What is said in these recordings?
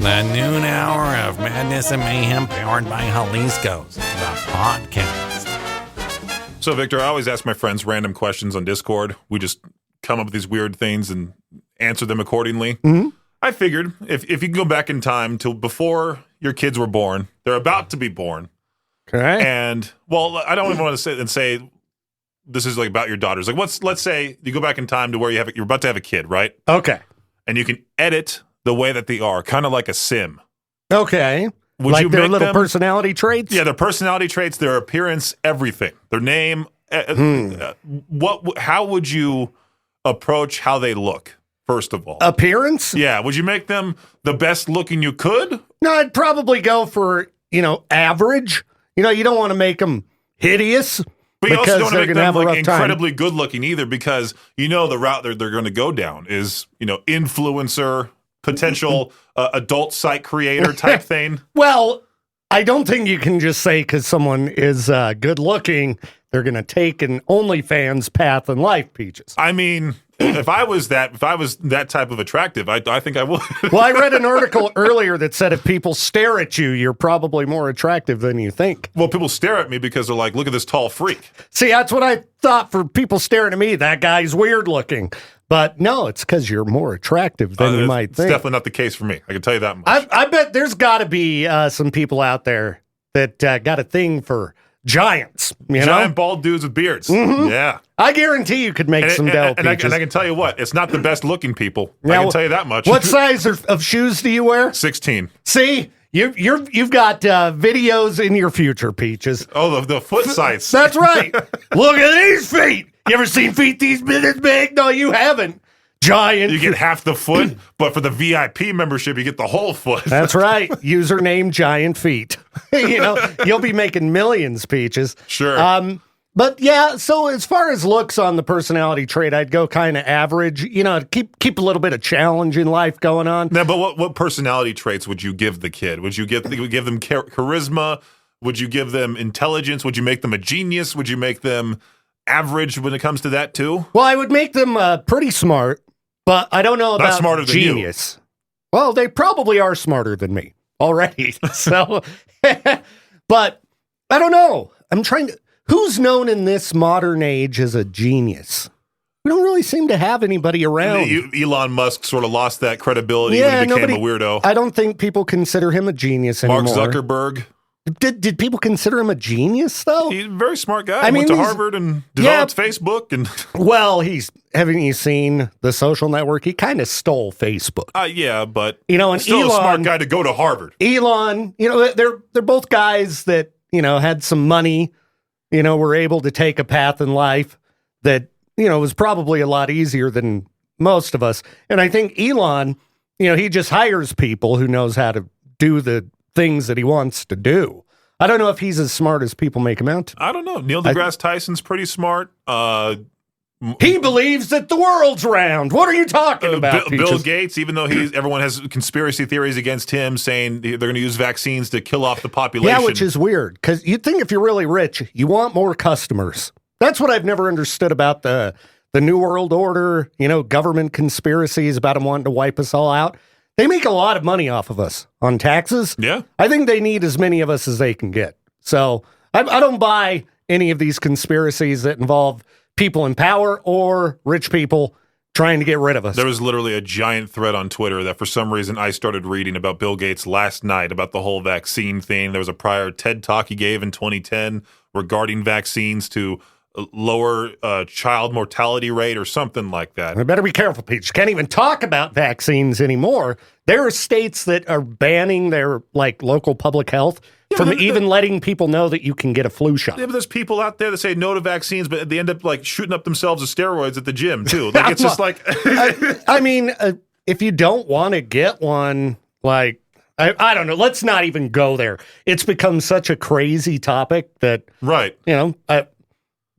The noon hour of madness and mayhem powered by Jalisco's, the podcast. So, Victor, I always ask my friends random questions on Discord. We just come up with these weird things and answer them accordingly. Mm-hmm. I figured if you can go back in time to before your kids were born, they're about to be born. Okay. And, well, I don't even want to say this is like about your daughters. Like, let's say you go back in time to where you're about to have a kid, right? Okay. And you can edit the way that they are, kind of like a sim. Okay. Would like you their make little them, personality traits? Yeah, their personality traits, their appearance, everything. Their name. How would you approach how they look, first of all? Appearance? Yeah. Would you make them the best looking you could? No, I'd probably go for, average. You don't want to make them hideous. But you also don't want to make them like time. incredibly good looking either, because the route they're going to go down is, influencer, potential adult site creator type thing. Well, I don't think you can just say because someone is good looking, they're going to take an OnlyFans path in life, Peaches. I mean, if I was that type of attractive, I think I would. Well, I read an article earlier that said if people stare at you, you're probably more attractive than you think. Well, people stare at me because they're like, look at this tall freak. See, that's what I thought for people staring at me. That guy's weird looking. But no, it's because you're more attractive than you might think. It's definitely not the case for me. I can tell you that much. I bet there's got to be some people out there that got a thing for giants. Giant bald dudes with beards. Mm-hmm. Yeah. I guarantee you could make some dough, and I can tell you what, it's not the best looking people. Now, I can tell you that much. What size of shoes do you wear? 16. See, you've got videos in your future, Peaches. Oh, the foot size. That's right. Look at these feet. You ever seen feet this big? No, you haven't. Giant. You get half the foot, but for the VIP membership, you get the whole foot. That's right. Username Giant Feet. You'll be making millions, Peaches. Sure. But yeah, so as far as looks on the personality trait, I'd go kind of average. Keep a little bit of challenge in life going on. Now, but what personality traits would you give the kid? Would you give them charisma? Would you give them intelligence? Would you make them a genius? Would you make them average when it comes to that too? Well, I would make them pretty smart, but I don't know about not smarter genius. Than you. Well, they probably are smarter than me already. So, but I don't know. I'm trying to. Who's known in this modern age as a genius? We don't really seem to have anybody around. Elon Musk sort of lost that credibility when he became a weirdo. I don't think people consider him a genius anymore. Mark Zuckerberg. Did people consider him a genius, though? He's a very smart guy. Went to Harvard and developed Facebook. And well, haven't you seen The Social Network? He kind of stole Facebook. Yeah, but and still Elon, a smart guy to go to Harvard. Elon, they're both guys that had some money. Were able to take a path in life that was probably a lot easier than most of us. And I think Elon, he just hires people who knows how to do the things that he wants to do. I don't know if he's as smart as people make him out to. I don't know. Neil deGrasse Tyson's pretty smart. He believes that the world's round. What are you talking about? Bill Gates, even though everyone has conspiracy theories against him, saying they're going to use vaccines to kill off the population. Yeah, which is weird, because you'd think if you're really rich, you want more customers. That's what I've never understood about the New World Order, government conspiracies about them wanting to wipe us all out. They make a lot of money off of us on taxes. Yeah. I think they need as many of us as they can get. So I don't buy any of these conspiracies that involve people in power or rich people trying to get rid of us. There was literally a giant thread on Twitter that for some reason I started reading about Bill Gates last night about the whole vaccine thing. There was a prior TED Talk he gave in 2010 regarding vaccines to lower child mortality rate or something like that. I better be careful, Pete. You can't even talk about vaccines anymore. There are states that are banning their local public health from even letting people know that you can get a flu shot. Yeah, but there's people out there that say no to vaccines, but they end up shooting up themselves with steroids at the gym too. It's just like, I mean, if you don't want to get one, I don't know. Let's not even go there. It's become such a crazy topic that, right?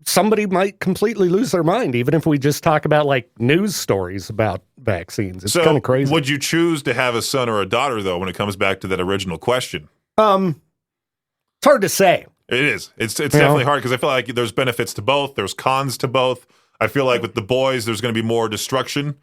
Somebody might completely lose their mind, even if we just talk about news stories about vaccines. It's kind of crazy. Would you choose to have a son or a daughter, though, when it comes back to that original question? It's hard to say. It is. It's definitely hard because I feel like there's benefits to both. There's cons to both. I feel like with the boys, there's going to be more destruction.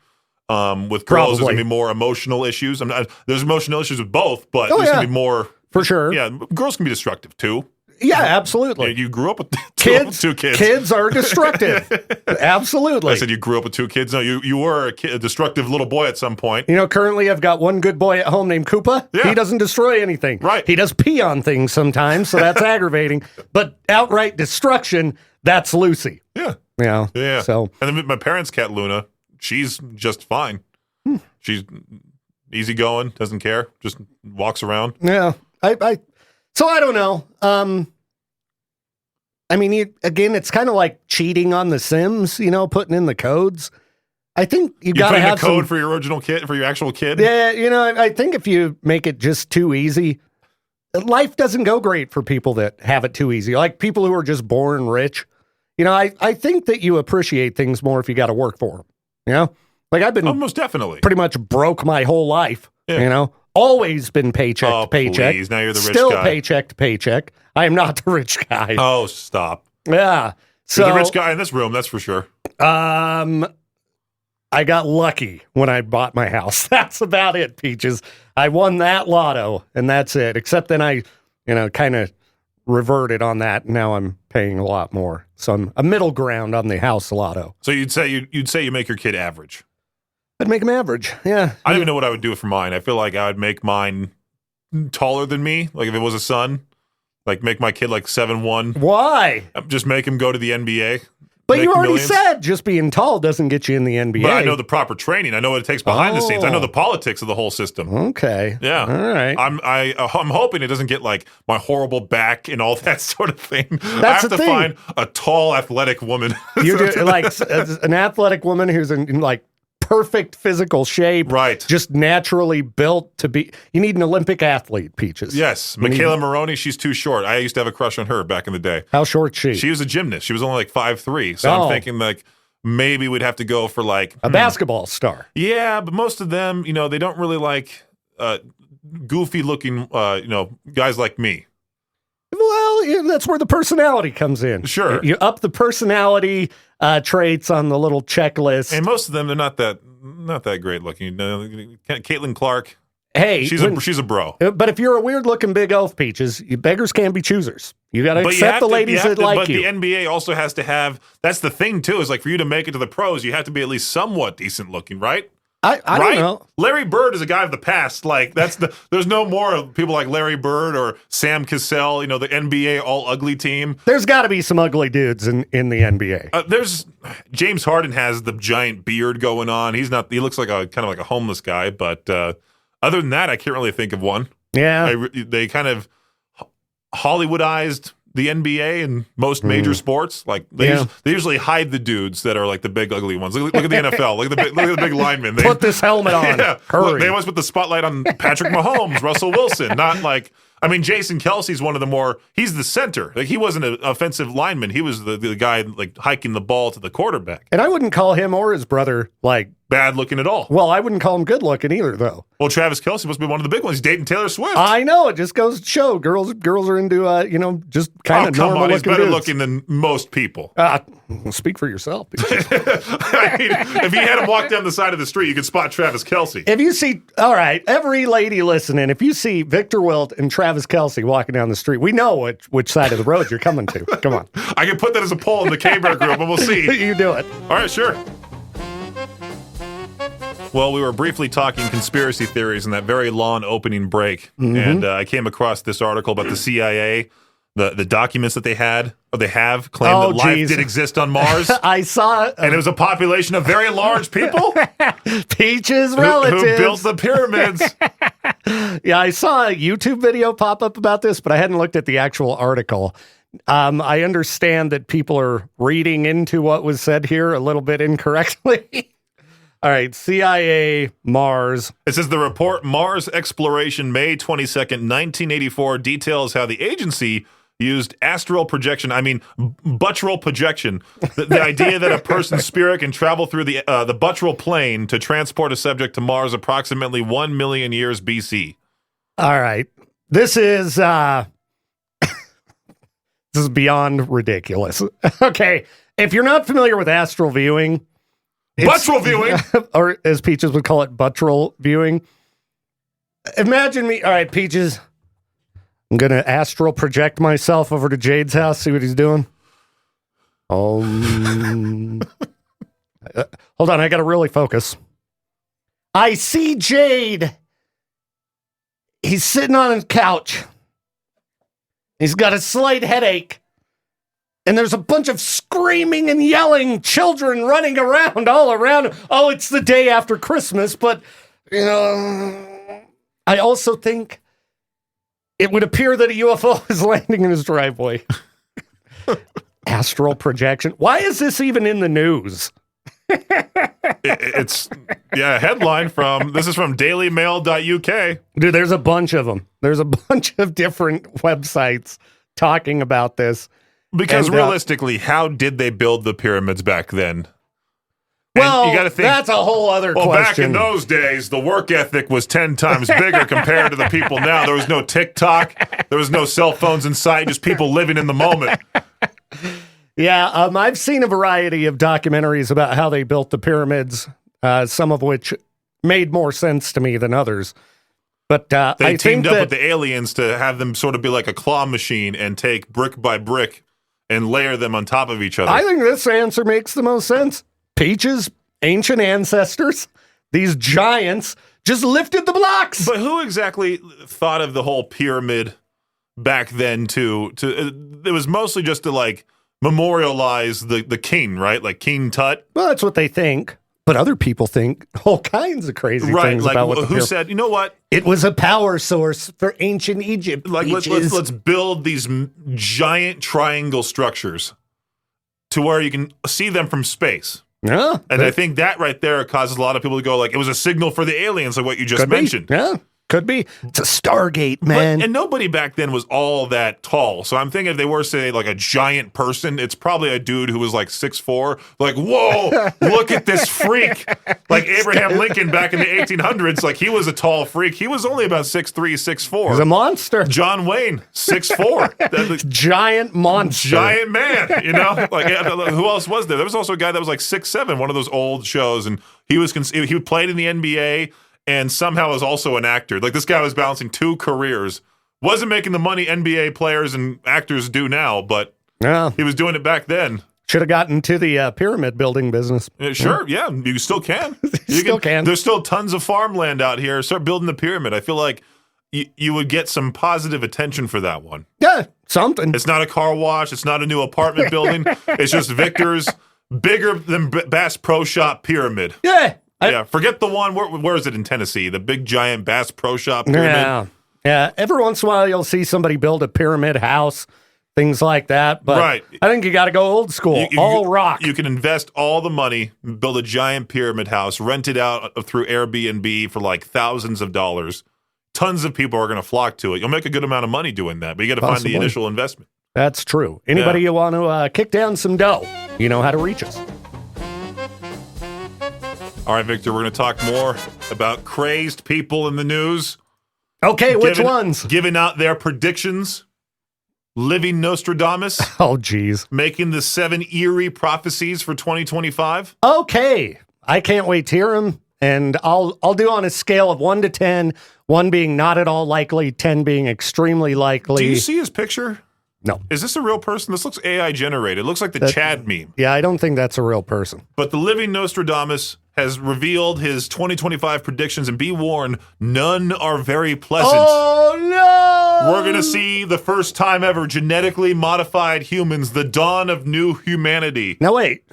With girls, there's Probably. going to be more emotional issues. There's emotional issues with both, but Oh, there's yeah. going to be more. For sure. Yeah, girls can be destructive too. Yeah, absolutely. You grew up with two kids. Kids are destructive. Absolutely. I said you grew up with 2 kids. No, you were a destructive little boy at some point. You know, currently I've got one good boy at home named Koopa. Yeah. He doesn't destroy anything. Right. He does pee on things sometimes, so that's aggravating. But outright destruction, that's Lucy. Yeah. You know? Yeah. So, And then my parents' cat Luna, she's just fine. She's easygoing, doesn't care, just walks around. yeah. So I don't know. I mean, again, it's kind of like cheating on The Sims, you know, putting in the codes. I think you got to put in have the code some, for your original kid, for your actual kid. Yeah, you know, I think if you make it just too easy, life doesn't go great for people that have it too easy. Like people who are just born rich. You know, I think that you appreciate things more if you got to work for them. You know, like I've been Most definitely. pretty much broke my whole life. Yeah. You know, always been paycheck to paycheck. Please. Now you're the rich Still guy. paycheck to paycheck. I am not the rich guy. Oh, stop. Yeah. So You're the rich guy in this room, that's for sure. I got lucky when I bought my house. That's about it, Peaches. I won that lotto, and that's it. Except then I, you know, kind of reverted on that. Now I'm paying a lot more. So I'm a middle ground on the house lotto. So you'd say you make your kid average. I'd make him average. Yeah. I don't even know what I would do for mine. I feel like I would make mine taller than me. Like if it was a son, like make my kid like 7'1". Why? Just make him go to the NBA. But make you already millions. said just being tall doesn't get you in the NBA. But I know the proper training. I know what it takes behind the scenes. I know the politics of the whole system. Okay. Yeah. All right. I'm hoping it doesn't get like my horrible back and all that sort of thing. I That's have the to thing. find a tall, athletic woman. You do like an athletic woman who's in like perfect physical shape. Right. Just naturally built to be. You need an Olympic athlete, Peaches. Yes. You need- Michaela Maroney, she's too short. I used to have a crush on her back in the day. How short she? She was a gymnast. She was only like 5'3". So Oh. I'm thinking like maybe we'd have to go for like A basketball star. Yeah, but most of them, you know, they don't really like goofy looking, guys like me. Well, yeah, that's where the personality comes in. Sure. You up the personality traits on the little checklist. And most of them, they're not that great looking. Caitlin Clark, hey, she's a bro. but if you're a weird looking big elf, Peaches, beggars can't be choosers. You got to accept the ladies that like but you. the NBA also has to have. That's the thing too. Is like for you to make it to the pros, you have to be at least somewhat decent looking, right? I right? don't know. Larry Bird is a guy of the past. Like there's no more people like Larry Bird or Sam Cassell. You know, the NBA all ugly team. There's got to be some ugly dudes in the NBA. There's James Harden has the giant beard going on. He looks like a kind of like a homeless guy. But other than that, I can't really think of one. Yeah. They kind of Hollywoodized the NBA and most major sports. Like they usually hide the dudes that are like the big ugly ones. Look at the NFL. Look at the big linemen. Put this helmet on. Yeah, Hurry. they always put the spotlight on Patrick Mahomes, Russell Wilson. Not like Jason Kelsey's one of the more. He's the center. Like he wasn't an offensive lineman. He was the guy like hiking the ball to the quarterback. And I wouldn't call him or his brother like Bad looking at all. well, I wouldn't call him good looking either, though. Well, Travis Kelsey must be one of the big ones. He's dating Taylor Swift. I know. It just goes to show girls are into just kind of come normal on, he's looking better dudes. looking than most people. Speak for yourself. I mean, if you had him walk down the side of the street, you could spot Travis Kelsey. If you see, all right, every lady listening, if you see Victor Wilt and Travis Kelsey walking down the street, we know which side of the road you're coming to. Come on. I can put that as a poll in the K-Bear group, and we'll see. You do it. All right, sure. Well, we were briefly talking conspiracy theories in that very long opening break, and I came across this article about the CIA, the documents that they have claimed that life did exist on Mars. I saw and it was a population of very large people Peach's relatives. who built the pyramids. Yeah, I saw a YouTube video pop up about this, but I hadn't looked at the actual article. I understand that people are reading into what was said here a little bit incorrectly. All right, CIA, Mars. It says the report, Mars Exploration, May 22nd, 1984, details how the agency used astral projection, butteral projection, the idea that a person's spirit can travel through the butteral plane to transport a subject to Mars approximately 1 million years BC. All right. This is this is beyond ridiculous. Okay, if you're not familiar with astral viewing, Buttrell viewing. Or as Peaches would call it, buttrell viewing. Imagine me. All right, Peaches. I'm going to astral project myself over to Jade's house, see what he's doing. Hold on, I got to really focus. I see Jade. He's sitting on his couch. He's got a slight headache. And there's a bunch of screaming and yelling children running around all around him. Oh, it's the day after Christmas, but, I also think it would appear that a UFO is landing in his driveway. Astral projection. Why is this even in the news? It's a headline this is from dailymail.uk. Dude, there's a bunch of them. There's a bunch of different websites talking about this. Because realistically, how did they build the pyramids back then? Well, you gotta think, that's a whole other question. Back in those days, the work ethic was 10 times bigger compared to the people now. There was no TikTok. There was no cell phones in sight, just people living in the moment. Yeah, I've seen a variety of documentaries about how they built the pyramids, some of which made more sense to me than others. But they teamed up with the aliens to have them sort of be like a claw machine and take brick by brick and layer them on top of each other. I think this answer makes the most sense. Peaches, ancient ancestors, these giants just lifted the blocks. But who exactly thought of the whole pyramid back then it was mostly just to like memorialize the king, right? Like King Tut. Well, that's what they think. But other people think all kinds of crazy things like, about what who said, you know what? It was a power source for ancient Egypt. Like let's build these giant triangle structures to where you can see them from space. Yeah. And I think that right there causes a lot of people to go like, it was a signal for the aliens, like what you just mentioned. Yeah. Could be. It's a Stargate, man. And nobody back then was all that tall. So I'm thinking if they were, say, like a giant person, it's probably a dude who was like 6'4". Like, whoa, look at this freak. Like Abraham Lincoln back in the 1800s, like he was a tall freak. He was only about 6'3", 6'4". He's a monster. John Wayne, 6'4". Giant monster. Giant man, Like, who else was there? There was also a guy that was like 6'7", one of those old shows, and he played in the NBA, and somehow was also an actor. Like, this guy was balancing two careers. Wasn't making the money NBA players and actors do now, but he was doing it back then. Should have gotten to the pyramid building business. Sure, yeah, you still can. You still can. There's still tons of farmland out here. Start building the pyramid. I feel like you would get some positive attention for that one. Yeah, something. It's not a car wash. It's not a new apartment building. It's just Victor's bigger than Bass Pro Shop pyramid. Yeah. Forget the one, where is it in Tennessee? The big giant Bass Pro Shop pyramid? Yeah. Every once in a while you'll see somebody build a pyramid house, things like that. But right. I think you got to go old school, all rock. You can invest all the money, build a giant pyramid house, rent it out through Airbnb for like thousands of dollars. Tons of people are going to flock to it. You'll make a good amount of money doing that, but you got to find the initial investment. That's true. Anybody you want to kick down some dough, you know how to reach us. All right, Victor, we're going to talk more about crazed people in the news. Okay, which ones? Giving out their predictions. Living Nostradamus. Oh, geez. Making the 7 eerie prophecies for 2025. Okay. I can't wait to hear them. And I'll do on a scale of 1 to 10, 1 being not at all likely, 10 being extremely likely. Do you see his picture? No. Is this a real person? This looks AI generated. It looks like the Chad meme. Yeah, I don't think that's a real person. But the Living Nostradamus has revealed his 2025 predictions, and be warned, none are very pleasant. Oh, no! We're going to see the first time ever genetically modified humans, the dawn of new humanity. Now, wait.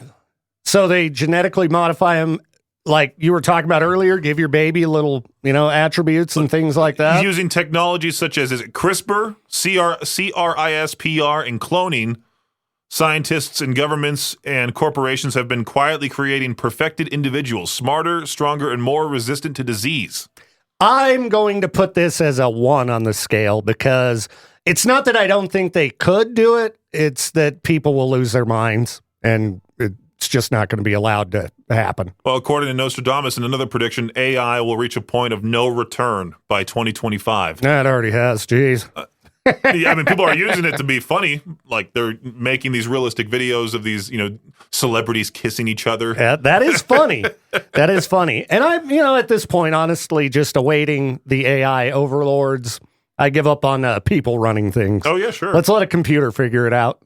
So they genetically modify them like you were talking about earlier, give your baby little, attributes and things like that? Using technologies such as, is it CRISPR, CRISPR, and cloning, scientists and governments and corporations have been quietly creating perfected individuals, smarter, stronger, and more resistant to disease. I'm going to put this as a 1 on the scale because it's not that I don't think they could do it. It's that people will lose their minds and it's just not going to be allowed to happen. Well, according to Nostradamus and another prediction, AI will reach a point of no return by 2025. That already has, geez. Yeah, I mean, people are using it to be funny. Like they're making these realistic videos of these, celebrities kissing each other. Yeah, that is funny. That is funny. And I'm, at this point, honestly, just awaiting the AI overlords. I give up on people running things. Oh, yeah, sure. Let's let a computer figure it out.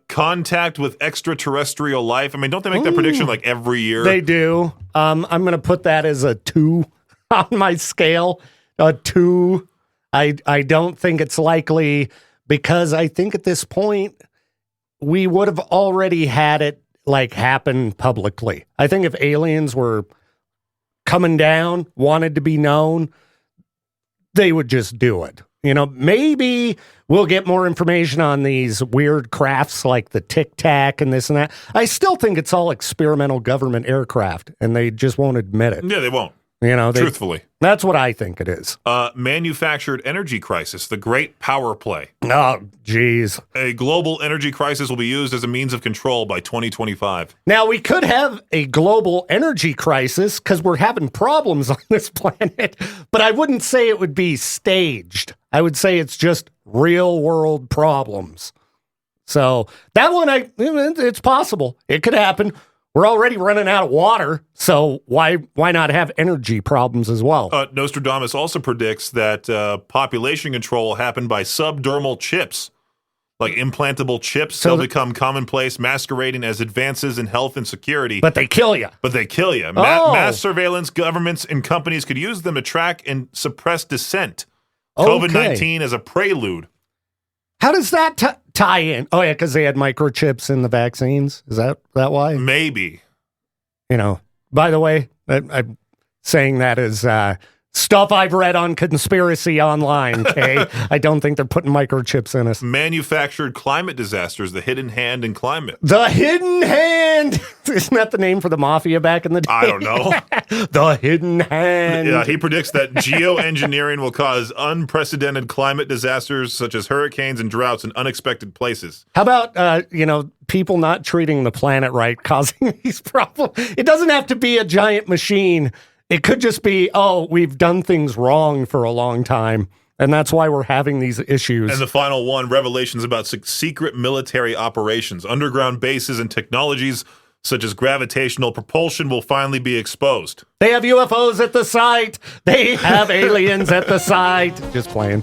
Contact with extraterrestrial life. I mean, don't they make that prediction like every year? They do. I'm going to put that as a 2 on my scale. A 2. I don't think it's likely because I think at this point we would have already had it happen publicly. I think if aliens were coming down, wanted to be known, they would just do it. Maybe we'll get more information on these weird crafts like the Tic Tac and this and that. I still think it's all experimental government aircraft and they just won't admit it. Yeah, they won't. Truthfully. That's what I think it is. Manufactured energy crisis, the great power play. Oh, geez. A global energy crisis will be used as a means of control by 2025. Now, we could have a global energy crisis because we're having problems on this planet, but I wouldn't say it would be staged. I would say it's just real world problems. So that one, it's possible. It could happen. We're already running out of water, so why not have energy problems as well? Nostradamus also predicts that population control will happen by subdermal chips, like implantable chips. They'll become commonplace, masquerading as advances in health and security. But they kill you. Mass surveillance, governments and companies could use them to track and suppress dissent. Okay. COVID-19 as a prelude. How does that tie in? Oh, yeah, because they had microchips in the vaccines. Is that why? Maybe. By the way, I'm saying that as stuff I've read on conspiracy online, okay? I don't think they're putting microchips in us. Manufactured climate disasters, the hidden hand in climate. The hidden hand! Isn't that the name for the mafia back in the day? I don't know. The hidden hand. Yeah, he predicts that geoengineering will cause unprecedented climate disasters such as hurricanes and droughts in unexpected places. How about, people not treating the planet right causing these problems? It doesn't have to be a giant machine. It could just be, we've done things wrong for a long time, and that's why we're having these issues. And the final one, revelations about secret military operations. Underground bases and technologies such as gravitational propulsion will finally be exposed. They have UFOs at the site. They have aliens at the site. Just playing.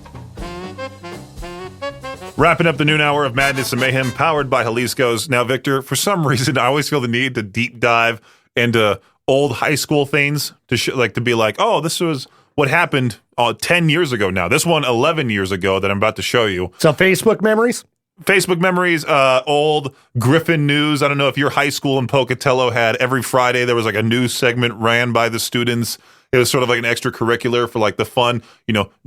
Wrapping up the noon hour of Madness and Mayhem, powered by Jalisco's. Now, Victor, for some reason, I always feel the need to deep dive into old high school things to be like, oh, this was what happened 10 years ago now. This one 11 years ago that I'm about to show you. So Facebook memories? Facebook memories, old Griffin news. I don't know if your high school in Pocatello had every Friday there was like a news segment ran by the students. It was sort of like an extracurricular for like the fun,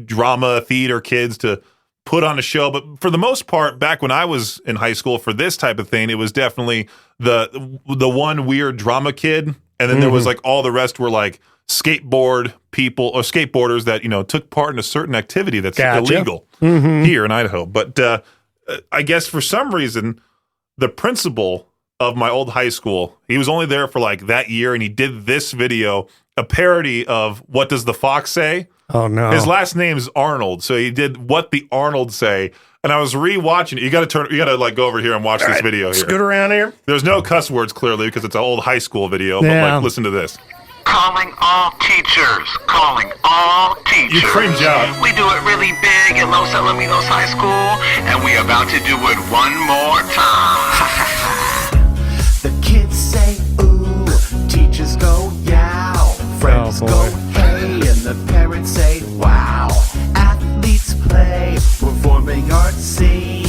drama theater kids to put on a show. But for the most part, back when I was in high school for this type of thing, it was definitely the one weird drama kid. And then there was like all the rest were like skateboard people or skateboarders that, took part in a certain activity that's illegal here in Idaho. But I guess for some reason, the principal of my old high school, he was only there for like that year, and he did this video, a parody of What Does the Fox Say? Oh, no. His last name's Arnold, so he did What the Arnold Say. And I was rewatching it. You got to like go over here and watch this video here. Scoot around here. There's no cuss words clearly because it's an old high school video. But like, listen to this. Calling all teachers. Calling all teachers. You cringe out. We do it really big at Los Alamitos High School, and we about to do it one more time. The kids say ooh, teachers go yow, friends go hey, and the parents say wow. Athletes play, performing arts scene,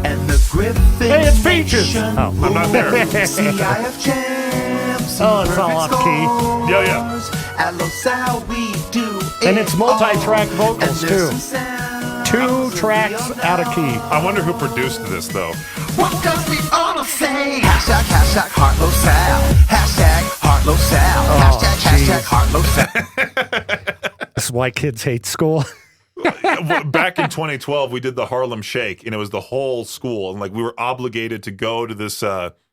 and the Griffin Hey, it's Peaches. I'm not there. CIF champs. Oh, it's all off key. Yeah. At Los Al we do And it's multi-track vocals, and there's too. some sounds 2 tracks out of key. I wonder who produced this, though. What does the honor say? Hashtag Heart Los Al. Hashtag Heart Los Al. Hashtag Heart Los Al. This is why kids hate school. Back in 2012, we did the Harlem Shake, and it was the whole school. And like we were obligated to go to this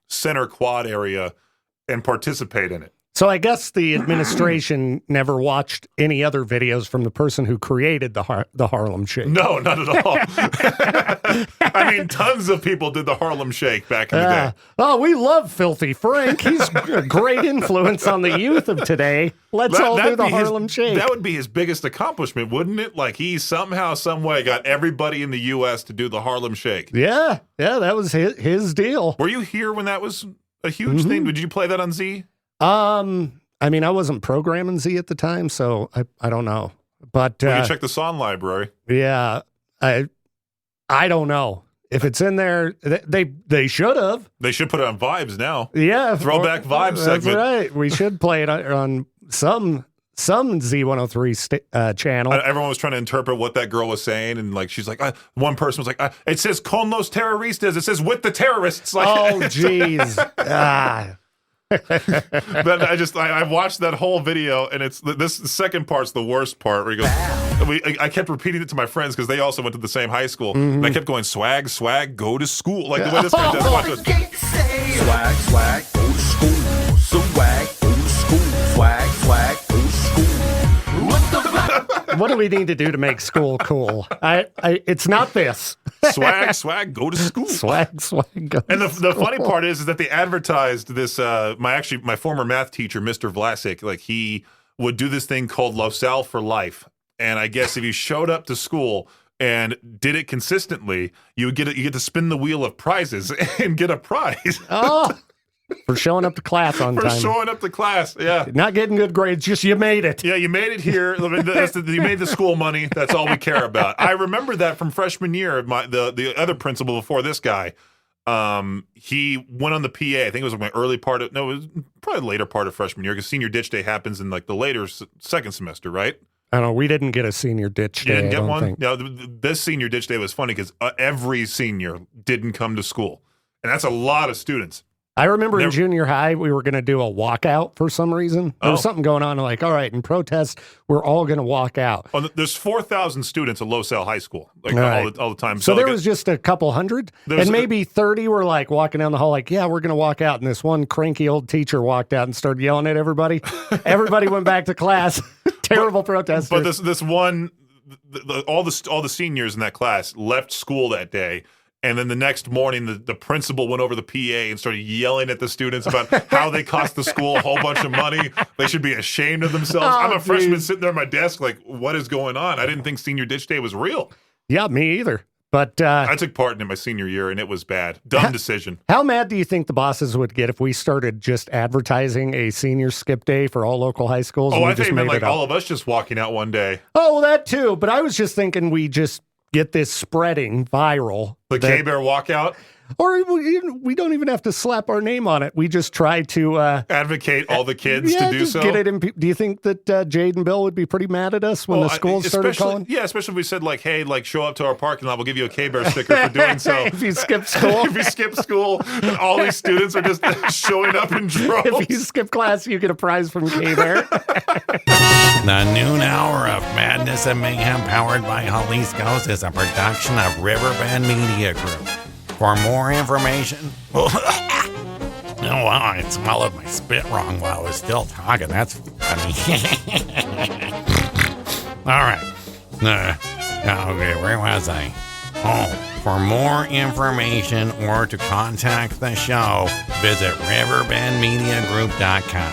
center quad area and participate in it. So I guess the administration never watched any other videos from the person who created the Harlem Shake. No, not at all. I mean, tons of people did the Harlem Shake back in the day. Oh, we love Filthy Frank. He's a great influence on the youth of today. Let's all do the Harlem Shake. That would be his biggest accomplishment, wouldn't it? Like he somehow, some way got everybody in the U.S. to do the Harlem Shake. Yeah, that was his deal. Were you here when that was a huge thing? Did you play that on Z? I mean, I wasn't programming Z at the time, so I don't know. But We can check the song library. Yeah, I don't know if it's in there. They should have. They should put it on Vibes now. Yeah, Throwback Vibes that's segment. right. We should play it on some Z103 channel. Everyone was trying to interpret what that girl was saying, and like she's like, one person was like, "It says con los terroristas." It says with the terrorists. Like, oh, jeez. But I watched that whole video, and it's the second part's the worst part where he goes, I kept repeating it to my friends because they also went to the same high school, and I kept going, swag, go to school, like the way this guy does. Watch this. Swag, go to school. Swag, go to school. Swag, go to school. What the fuck? What do we need to do to make school cool? It's not this. Swag, go to school. Swag, go. And the funny part is that they advertised this. My former math teacher, Mr. Vlasic, like he would do this thing called LaSalle for life. And I guess if you showed up to school and did it consistently, you get to spin the wheel of prizes and get a prize. Oh, for showing up to class on time. For showing up to class, yeah. Not getting good grades, just you made it. Yeah, you made it here. You made the school money. That's all we care about. I remember that from freshman year. The other principal before this guy, he went on the PA. I think it was my early part of, no, it was probably the later part of freshman year because senior ditch day happens in like the later second semester, right? I don't know. We didn't get a senior ditch day. You didn't get one? Think. No, this senior ditch day was funny because every senior didn't come to school. And that's a lot of students. I remember in junior high, we were going to do a walkout for some reason. There was something going on. Like, all right, in protest, we're all going to walk out. Oh, there's 4,000 students at LaSalle High School, like all the time. So there was just a couple hundred, and maybe 30 were like walking down the hall, like, yeah, we're going to walk out. And this one cranky old teacher walked out and started yelling at everybody. Everybody went back to class. Terrible protesters. But this one, all the seniors in that class left school that day. And then the next morning, the principal went over the PA and started yelling at the students about how they cost the school a whole bunch of money. They should be ashamed of themselves. I'm a freshman sitting there at my desk like, what is going on? I didn't think senior ditch day was real. Yeah, me either. But I took part in it my senior year, and it was bad. Dumb decision. How mad do you think the bosses would get if we started just advertising a senior skip day for all local high schools? Oh, I think it meant like all of us just walking out one day. Oh, well, that too. But I was just thinking we just get this spreading viral. The K-Bear walkout? Or we don't even have to slap our name on it. We just try to advocate all the kids to do so. Get it in. Do you think that Jade and Bill would be pretty mad at us when the schools started calling? Yeah, especially if we said like, "Hey, like show up to our parking lot. We'll give you a K-Bear sticker for doing so." If you skip school, if you skip school, and all these students are just showing up in droves. If you skip class, you get a prize from K-Bear. The noon hour of madness and mayhem, powered by Jalisco's, is a production of Riverbend Media Group. For more information, oh wow, I swallowed my spit wrong while I was still talking. That's funny. All right. Okay, where was I? Oh, for more information or to contact the show, visit riverbendmediagroup.com.